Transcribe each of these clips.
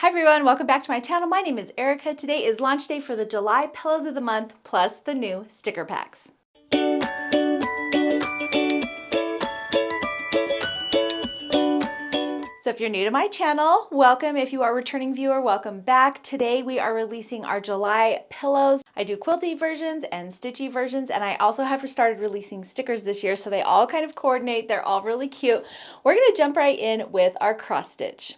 Hi everyone, welcome back to my channel. My name is Erica. Today is launch day for the July Pillows of the Month plus the new sticker packs. So if you're new to my channel, welcome. If you are a returning viewer, welcome back. Today we are releasing our July pillows. I do Quilty versions and Stitchy versions, and I also have started releasing stickers this year, so they all kind of coordinate. They're all really cute. We're gonna jump right in with our cross stitch.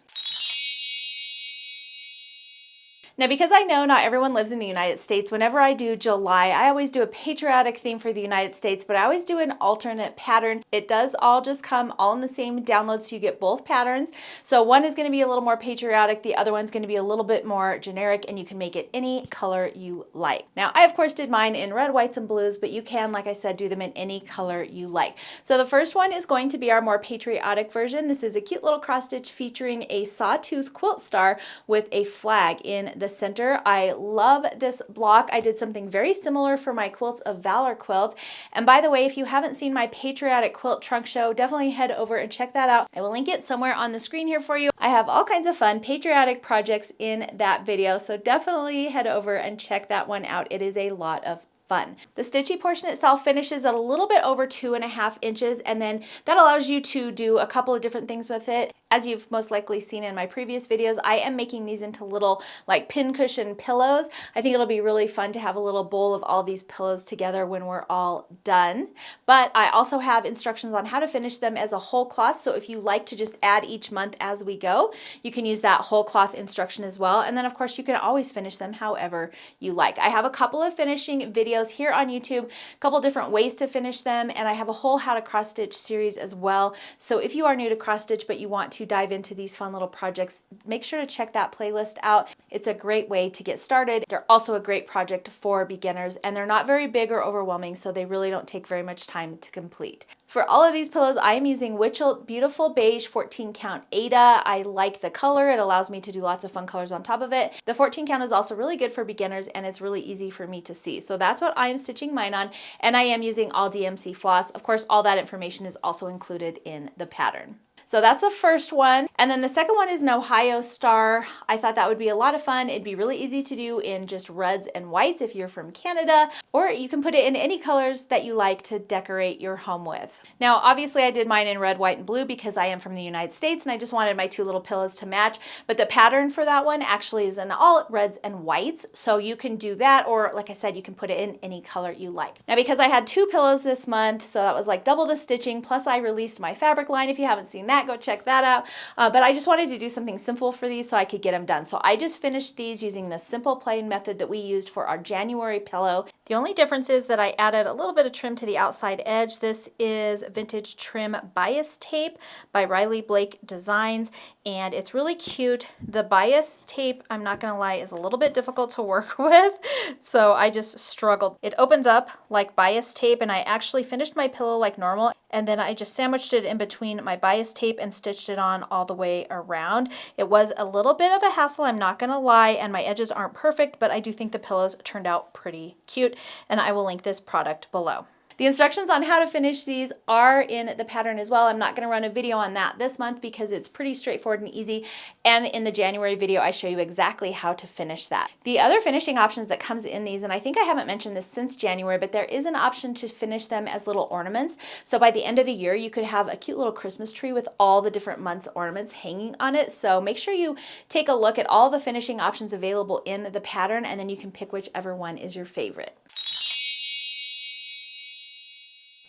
Now, because I know not everyone lives in the United States, whenever I do July, I always do a patriotic theme for the United States, but I always do an alternate pattern. It does all just come all in the same download, so you get both patterns. So one is going to be a little more patriotic, the other one's going to be a little bit more generic, and you can make it any color you like. Now, I of course did mine in red, whites, and blues, but you can, like I said, do them in any color you like. So the first one is going to be our more patriotic version. This is a cute little cross stitch featuring a sawtooth quilt star with a flag in the center. I love this block. I did something very similar for my Quilts of Valor quilt. And by the way, if you haven't seen my patriotic quilt trunk show, definitely head over and check that out. I will link it somewhere on the screen here for you. I have all kinds of fun patriotic projects in that video, so definitely head over and check that one out. It is a lot of fun. The stitchy portion itself finishes at a little bit over 2.5 inches, and then that allows you to do a couple of different things with it. As you've most likely seen in my previous videos, I am making these into little like pincushion pillows. I think it'll be really fun to have a little bowl of all these pillows together when we're all done. But I also have instructions on how to finish them as a whole cloth. So if you like to just add each month as we go, you can use that whole cloth instruction as well. And then of course you can always finish them however you like. I have a couple of finishing videos here on YouTube, a couple different ways to finish them, and I have a whole how to cross stitch series as well. So if you are new to cross stitch but you want to dive into these fun little projects, make sure to check that playlist out. It's a great way to get started. They're also a great project for beginners, and they're not very big or overwhelming, so they really don't take very much time to complete. For all of these pillows, I am using Witchelt Beautiful Beige 14 count Ada. I like the color. It allows me to do lots of fun colors on top of it. The 14 count is also really good for beginners, and it's really easy for me to see. So that's what I am stitching mine on, and I am using all DMC floss. Of course, all that information is also included in the pattern. So that's the first one. And then the second one is an Ohio Star. I thought that would be a lot of fun. It'd be really easy to do in just reds and whites if you're from Canada, or you can put it in any colors that you like to decorate your home with. Now, obviously I did mine in red, white, and blue because I am from the United States and I just wanted my two little pillows to match. But the pattern for that one actually is in all reds and whites. So you can do that, or like I said, you can put it in any color you like. Now, because I had two pillows this month, so that was like double the stitching, plus I released my fabric line. If you haven't seen that, go check that out. But I just wanted to do something simple for these so I could get them done. So I just finished these using the simple plain method that we used for our January pillow. The only difference is that I added a little bit of trim to the outside edge. This is Vintage Trim Bias Tape by Riley Blake Designs, and it's really cute. The bias tape, I'm not gonna lie, is a little bit difficult to work with, so I just struggled. It opens up like bias tape, and I actually finished my pillow like normal, and then I just sandwiched it in between my bias tape and stitched it on all the way around. It was a little bit of a hassle, I'm not gonna lie, and my edges aren't perfect, but I do think the pillows turned out pretty cute, and I will link this product below. The instructions on how to finish these are in the pattern as well. I'm not going to run a video on that this month because it's pretty straightforward and easy. And in the January video, I show you exactly how to finish that. The other finishing options that comes in these, and I think I haven't mentioned this since January, but there is an option to finish them as little ornaments. So by the end of the year, you could have a cute little Christmas tree with all the different months ornaments hanging on it. So make sure you take a look at all the finishing options available in the pattern, and then you can pick whichever one is your favorite.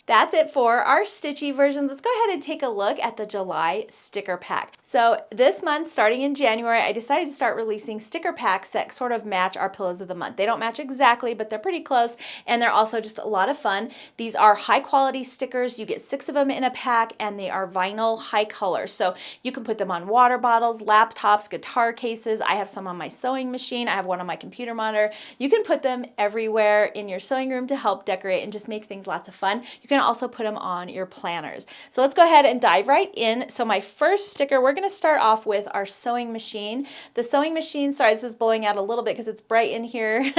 That's it for our stitchy versions. Let's go ahead and take a look at the July sticker pack. So this month, starting in January, I decided to start releasing sticker packs that sort of match our pillows of the month. They don't match exactly, but they're pretty close, and they're also just a lot of fun. These are high quality stickers. You get 6 of them in a pack, and they are vinyl high color. So you can put them on water bottles, laptops, guitar cases. I have some on my sewing machine. I have one on my computer monitor. You can put them everywhere in your sewing room to help decorate and just make things lots of fun. You can can also put them on your planners. So let's go ahead and dive right in. So my first sticker, we're going to start off with our sewing machine. The sewing machine, sorry, this is blowing out a little bit because it's bright in here,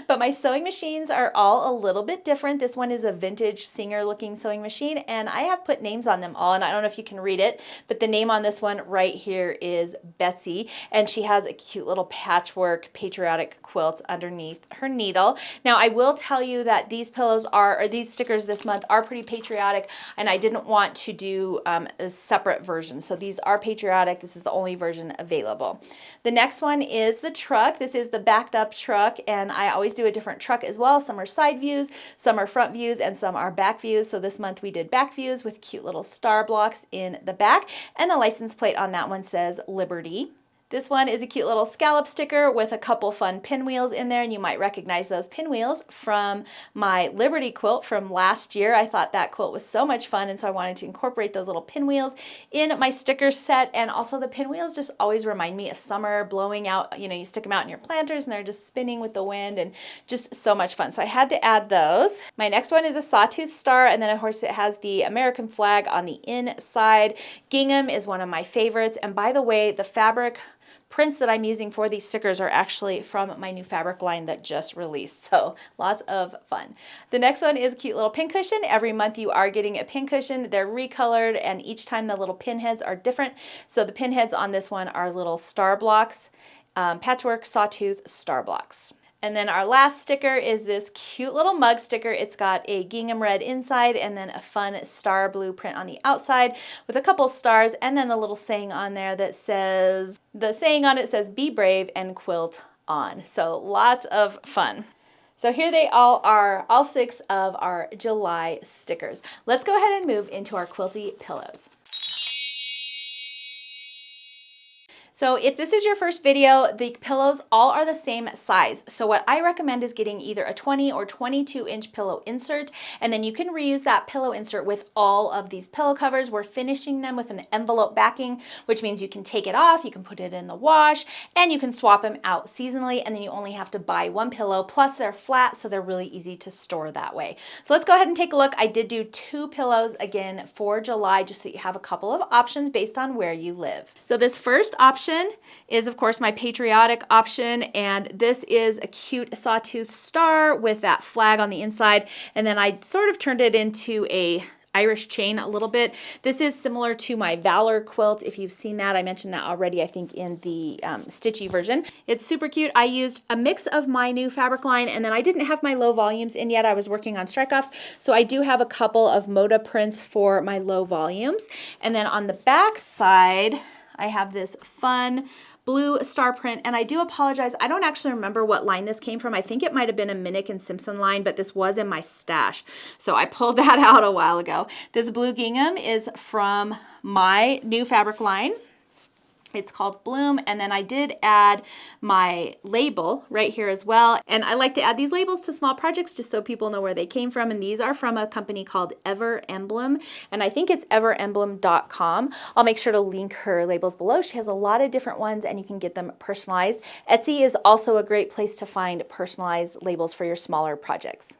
but my sewing machines are all a little bit different. This one is a vintage Singer looking sewing machine, and I have put names on them all, and I don't know if you can read it, but the name on this one right here is Betsy, and she has a cute little patchwork patriotic quilt underneath her needle. Now I will tell you that these pillows are, or these stickers this month are pretty patriotic, and I didn't want to do a separate version. So these are patriotic. This is the only version available. The next one is the truck. This is the backed up truck, and I always do a different truck as well. Some are side views, some are front views, and some are back views. So this month we did back views with cute little star blocks in the back, and the license plate on that one says Liberty. This one is a cute little scallop sticker with a couple fun pinwheels in there, and you might recognize those pinwheels from my Liberty quilt from last year. I thought that quilt was so much fun, and so I wanted to incorporate those little pinwheels in my sticker set. And also the pinwheels just always remind me of summer, blowing out, you know, you stick them out in your planters and they're just spinning with the wind, and just so much fun. So I had to add those. My next one is a sawtooth star, and then of course it has the American flag on the inside. Gingham is one of my favorites, and by the way, the fabric prints that I'm using for these stickers are actually from my new fabric line that just released, so lots of fun. The next one is a cute little pin cushion. Every month you are getting a pin cushion. They're recolored, and each time the little pin heads are different. So the pin heads on this one are little star blocks, patchwork sawtooth star blocks. And then our last sticker is this cute little mug sticker. It's got a gingham red inside and then a fun star blue print on the outside with a couple stars, and then a little saying on there that says, the saying on it says, "Be brave and quilt on." So lots of fun. So here they all are, all 6 of our July stickers. Let's go ahead and move into our Quilty pillows. So if this is your first video, the pillows all are the same size. So what I recommend is getting either a 20 or 22 inch pillow insert, and then you can reuse that pillow insert with all of these pillow covers. We're finishing them with an envelope backing, which means you can take it off, you can put it in the wash, and you can swap them out seasonally, and then you only have to buy one pillow, plus they're flat, so they're really easy to store that way. So let's go ahead and take a look. I did do 2 pillows again for July, just so you have a couple of options based on where you live. So this first option is of course my patriotic option, and this is a cute sawtooth star with that flag on the inside, and then I sort of turned it into a Irish chain a little bit. This is similar to my Valor quilt. If you've seen that, I mentioned that already, I think in the Stitchy version. It's super cute. I used a mix of my new fabric line, and then I didn't have my low volumes in yet. I was working on strike-offs, so I do have a couple of Moda prints for my low volumes. And then on the back side, I have this fun blue star print, and I do apologize, I don't actually remember what line this came from. I think it might have been a Minnick and Simpson line, but this was in my stash, so I pulled that out a while ago. This blue gingham is from my new fabric line. It's called Bloom, and then I did add my label right here as well. And I like to add these labels to small projects just so people know where they came from. And these are from a company called Ever Emblem, and I think it's everemblem.com. I'll make sure to link her labels below. She has a lot of different ones, and you can get them personalized. Etsy is also a great place to find personalized labels for your smaller projects.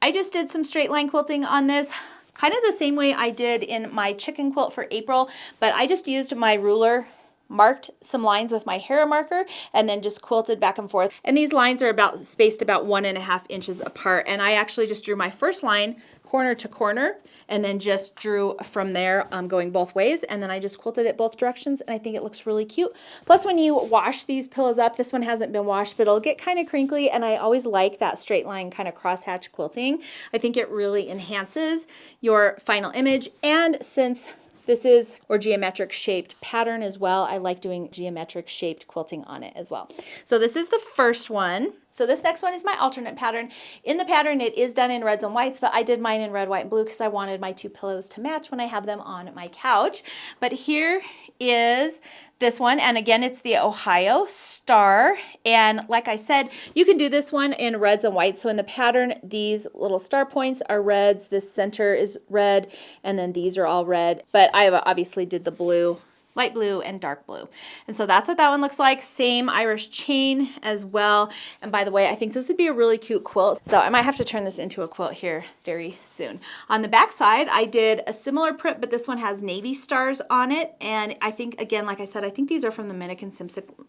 I just did some straight line quilting on this, kind of the same way I did in my chicken quilt for April, but I just used my ruler, marked some lines with my hair marker, and then just quilted back and forth. And these lines are spaced about 1.5 inches apart. And I actually just drew my first line corner to corner, and then just drew from there going both ways, and then I just quilted it both directions, and I think it looks really cute. Plus, when you wash these pillows up, this one hasn't been washed, but it'll get kind of crinkly, and I always like that straight line kind of crosshatch quilting. I think it really enhances your final image, and since this is or geometric shaped pattern as well, I like doing geometric shaped quilting on it as well. So this is the first one. So this next one is my alternate pattern. In the pattern, it is done in reds and whites, but I did mine in red, white, and blue because I wanted my 2 pillows to match when I have them on my couch. But here is this one, and again, it's the Ohio Star. And like I said, you can do this one in reds and whites. So in the pattern, these little star points are reds, this center is red, and then these are all red. But I obviously did the blue light blue, and dark blue. And so that's what that one looks like. Same Irish chain as well. And by the way, I think this would be a really cute quilt. So I might have to turn this into a quilt here very soon. On the back side, I did a similar print, but this one has navy stars on it. And I think, again, like I said, I think these are from the Minikin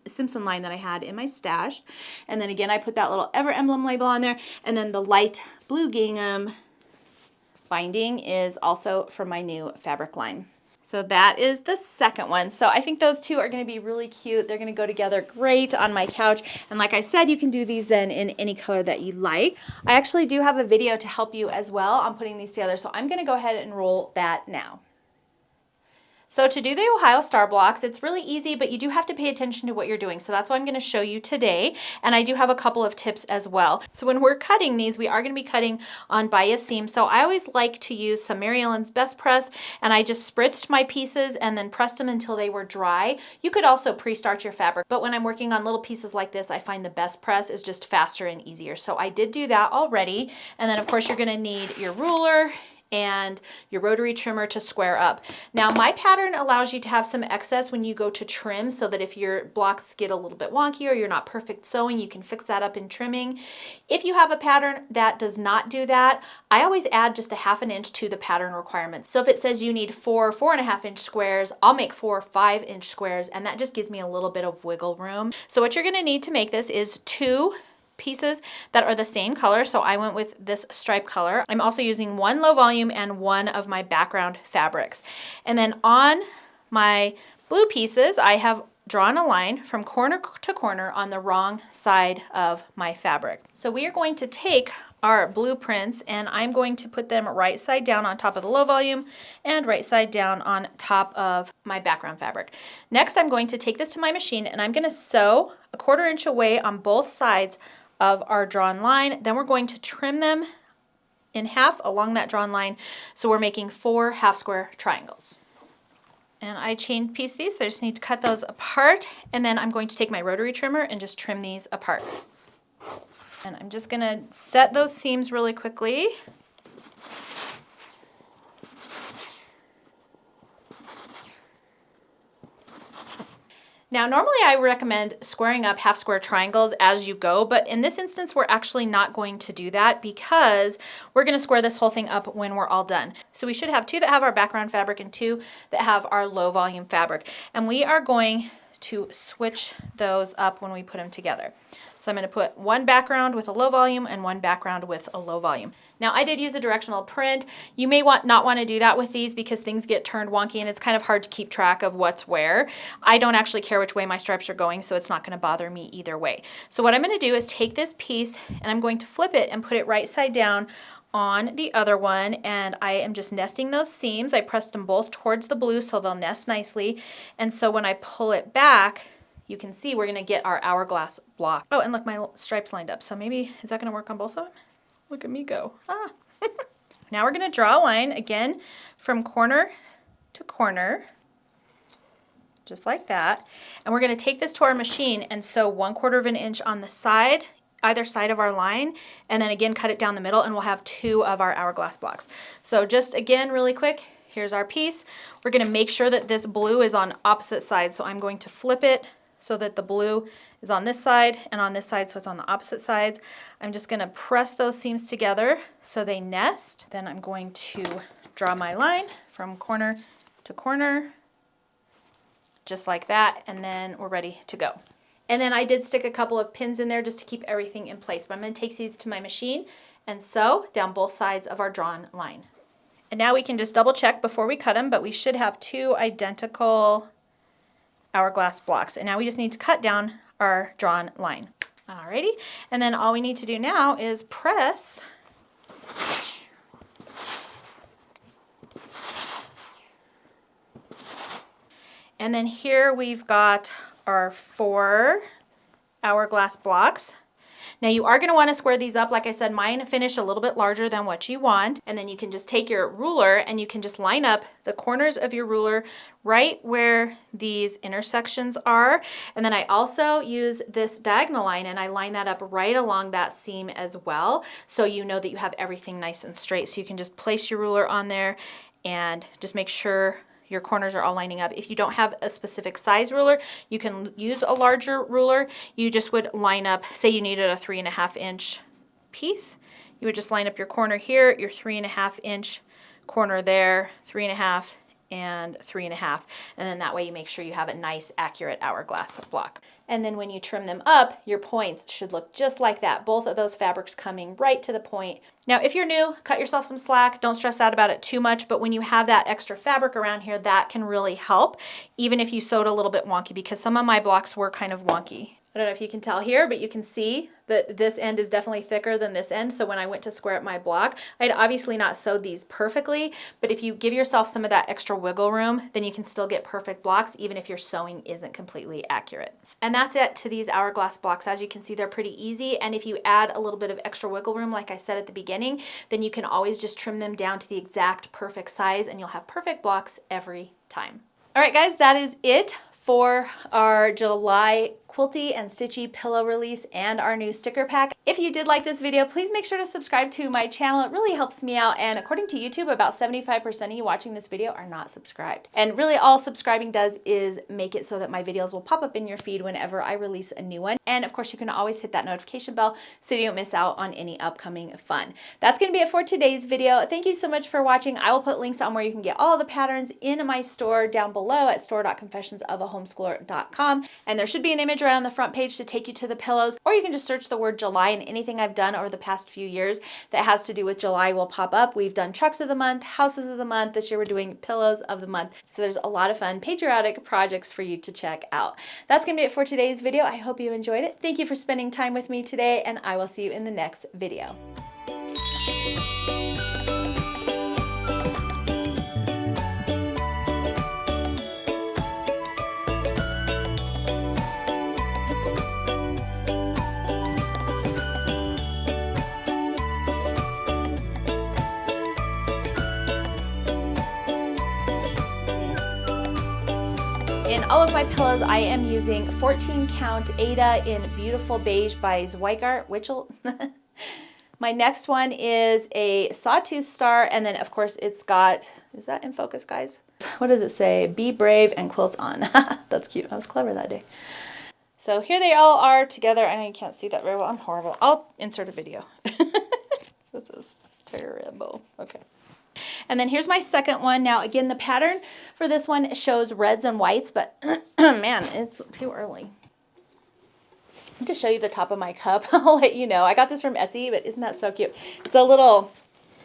Simpson line that I had in my stash. And then again, I put that little Ever emblem label on there. And then the light blue gingham binding is also from my new fabric line. So that is the second one. So I think those two are going to be really cute. They're going to go together great on my couch. And like I said, you can do these then in any color that you like. I actually do have a video to help you as well on putting these together. So I'm going to go ahead and roll that now. So to do the Ohio Star blocks, it's really easy, but you do have to pay attention to what you're doing. So that's what I'm going to show you today. And I do have a couple of tips as well. So when we're cutting these, we are going to be cutting on bias seam. So I always like to use some Mary Ellen's Best Press, and I just spritzed my pieces and then pressed them until they were dry. You could also pre-starch your fabric, but when I'm working on little pieces like this, I find the Best Press is just faster and easier. So I did do that already. And then of course you're going to need your ruler and your rotary trimmer to square up. Now my pattern allows you to have some excess when you go to trim, so that if your blocks get a little bit wonky or you're not perfect sewing, you can fix that up in trimming. If you have a pattern that does not do that, I always add just a 1/2 inch to the pattern requirements. So if it says you need 4.5 inch squares, I'll make 4 5-inch squares, and that just gives me a little bit of wiggle room. So what you're going to need to make this is 2 pieces that are the same color. So I went with this stripe color. I'm also using 1 low volume and 1 of my background fabrics. And then on my blue pieces, I have drawn a line from corner to corner on the wrong side of my fabric. So we are going to take our blueprints and I'm going to put them right side down on top of the low volume and right side down on top of my background fabric. Next, I'm going to take this to my machine and I'm going to sew 1/4 inch away on both sides of our drawn line. Then we're going to trim them in half along that drawn line. So we're making 4 half square triangles. And I chain piece these, so I just need to cut those apart. And then I'm going to take my rotary trimmer and just trim these apart. And I'm just gonna set those seams really quickly. Now, normally I recommend squaring up half square triangles as you go, but in this instance, we're actually not going to do that because we're going to square this whole thing up when we're all done. So we should have 2 that have our background fabric and 2 that have our low volume fabric. And we are going to switch those up when we put them together. So I'm going to put 1 background with a low volume and 1 background with a low volume. Now I did use a directional print. You may not want to do that with these because things get turned wonky and it's kind of hard to keep track of what's where. I don't actually care which way my stripes are going, so it's not going to bother me either way. So what I'm going to do is take this piece and I'm going to flip it and put it right side down on the other one, and I am just nesting those seams. I pressed them both towards the blue so they'll nest nicely, and so when I pull it back, you can see we're going to get our hourglass block. Oh, and look, my stripes lined up, so maybe, is that going to work on both of them? Look at me go. Ah. Now we're going to draw a line again from corner to corner, just like that, and we're going to take this to our machine and sew 1/4 inch on the side, either side of our line, and then again cut it down the middle, and we'll have 2 of our hourglass blocks. So just again really quick, here's our piece. We're going to make sure that this blue is on opposite sides, so I'm going to flip it so that the blue is on this side and on this side, so it's on the opposite sides. I'm just going to press those seams together so they nest. Then I'm going to draw my line from corner to corner, just like that, and then we're ready to go. And then I did stick a couple of pins in there just to keep everything in place. But I'm going to take these to my machine and sew down both sides of our drawn line. And now we can just double check before we cut them, but we should have 2 identical hourglass blocks. And now we just need to cut down our drawn line. Alrighty, and then all we need to do now is press and then here we've got our 4 hourglass blocks. Now you are going to want to square these up. Like I said, mine finish a little bit larger than what you want. And then you can just take your ruler and you can just line up the corners of your ruler right where these intersections are. And then I also use this diagonal line and I line that up right along that seam as well. So you know that you have everything nice and straight. So you can just place your ruler on there and just make sure your corners are all lining up. If you don't have a specific size ruler, you can use a larger ruler. You just would line up, say you needed a 3.5 inch piece. You would just line up your corner here, your 3.5 inch corner there, 3.5 and 3.5, and then that way you make sure you have a nice accurate hourglass block. And then when you trim them up, your points should look just like that. Both of those fabrics coming right to the point. Now, if you're new, cut yourself some slack. Don't stress out about it too much, but when you have that extra fabric around here, that can really help, even if you sewed a little bit wonky, because some of my blocks were kind of wonky. I don't know if you can tell here, but you can see that this end is definitely thicker than this end. So when I went to square up my block, I'd obviously not sewed these perfectly, but if you give yourself some of that extra wiggle room, then you can still get perfect blocks, even if your sewing isn't completely accurate. And that's it to these hourglass blocks. As you can see, they're pretty easy. And if you add a little bit of extra wiggle room, like I said at the beginning, then you can always just trim them down to the exact perfect size and you'll have perfect blocks every time. All right, guys, that is it for our July Quilty and Stitchy pillow release and our new sticker pack. If you did like this video, please make sure to subscribe to my channel. It really helps me out, and according to YouTube, about 75% of you watching this video are not subscribed. And really all subscribing does is make it so that my videos will pop up in your feed whenever I release a new one. And of course, you can always hit that notification bell so you don't miss out on any upcoming fun. That's gonna be it for today's video. Thank you so much for watching. I will put links on where you can get all the patterns in my store down below at store.confessionsofahomeschooler.com. And there should be an image right on the front page to take you to the pillows, or you can just search the word July, and anything I've done over the past few years that has to do with July will pop up. We've done trucks of the month, houses of the month. This year we're doing pillows of the month. So there's a lot of fun patriotic projects for you to check out. That's gonna be it for today's video. I hope you enjoyed it. Thank you for spending time with me today, and I will see you in the next video. In all of my pillows, I am using 14 count Ada in beautiful beige by Zweigart Witchell. My next one is a sawtooth star, and then of course it's got, is that in focus, guys? What does it say? Be brave and quilt on. That's cute. I was clever that day. So here they all are together. I know you can't see that very well. I'm horrible. I'll insert a video. This is terrible. Okay. And then here's my second one. Now, again, the pattern for this one shows reds and whites, but man, it's too early. I'll just show you the top of my cup. I'll let you know. I got this from Etsy, but isn't that so cute? It's a little,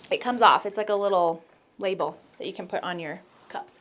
it comes off. It's like a little label that you can put on your cups.